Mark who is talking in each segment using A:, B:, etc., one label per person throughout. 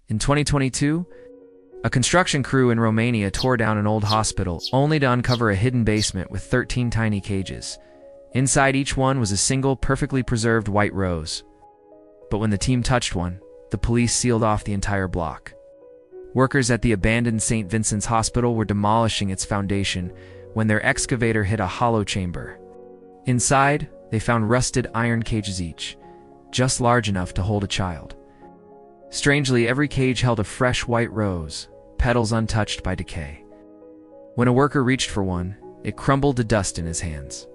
A: In 2022, a construction crew in Romania tore down an old hospital only to uncover a hidden basement with 13 tiny cages. Inside each one was a single, perfectly preserved white rose. But when the team touched one, the police sealed off the entire block. Workers at the abandoned St. Vincent's hospital were demolishing its foundation when their excavator hit a hollow chamber. Inside, they found rusted iron cages each, just large enough to hold a child. Strangely, every cage held a fresh white rose, petals untouched by decay. When a worker reached for one, it crumbled to dust in his hands.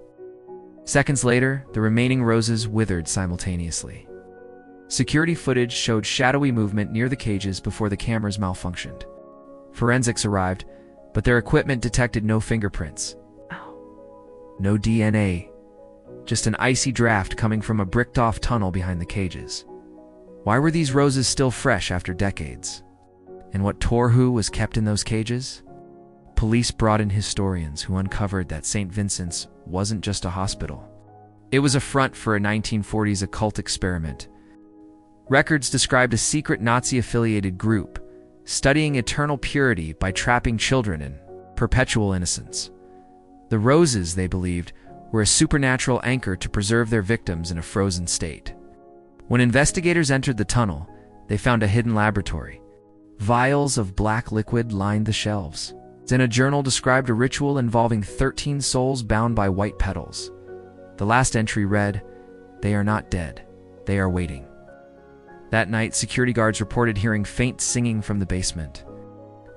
A: Seconds later, the remaining roses withered simultaneously. Security footage showed shadowy movement near the cages before the cameras malfunctioned. Forensics arrived, but their equipment detected no fingerprints. No DNA, just an icy draft coming from a bricked-off tunnel behind the cages. Why were these roses still fresh after decades? And what tohu was kept in those cages? Police brought in historians who uncovered that St. Vincent's wasn't just a hospital. It was a front for a 1940s occult experiment. Records described a secret Nazi-affiliated group studying eternal purity by trapping children in perpetual innocence. The roses, they believed, were a supernatural anchor to preserve their victims in a frozen state. When investigators entered the tunnel, they found a hidden laboratory. Vials of black liquid lined the shelves. Then a journal described a ritual involving 13 souls bound by white petals. The last entry read, "They are not dead. They are waiting." That night, security guards reported hearing faint singing from the basement.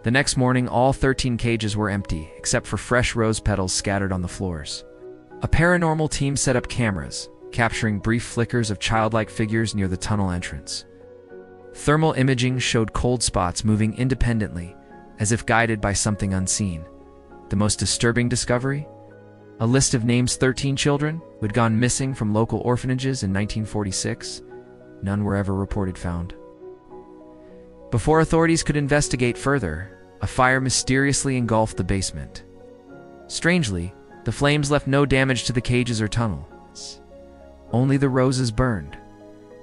A: The next morning, all 13 cages were empty, except for fresh rose petals scattered on the floors. A paranormal team set up cameras, capturing brief flickers of childlike figures near the tunnel entrance. Thermal imaging showed cold spots moving independently, as if guided by something unseen. The most disturbing discovery? A list of names 13 children who had gone missing from local orphanages in 1946. None were ever reported found. Before authorities could investigate further, a fire mysteriously engulfed the basement. Strangely, the flames left no damage to the cages or tunnels. Only the roses burned,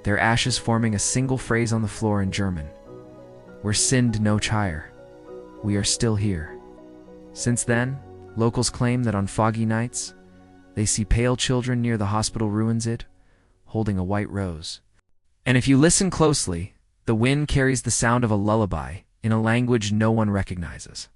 A: their ashes forming a single phrase on the floor in German. "We're sinned no higher. We are still here." Since then, locals claim that on foggy nights, they see pale children near the hospital ruins holding a white rose. And if you listen closely, the wind carries the sound of a lullaby in a language no one recognizes.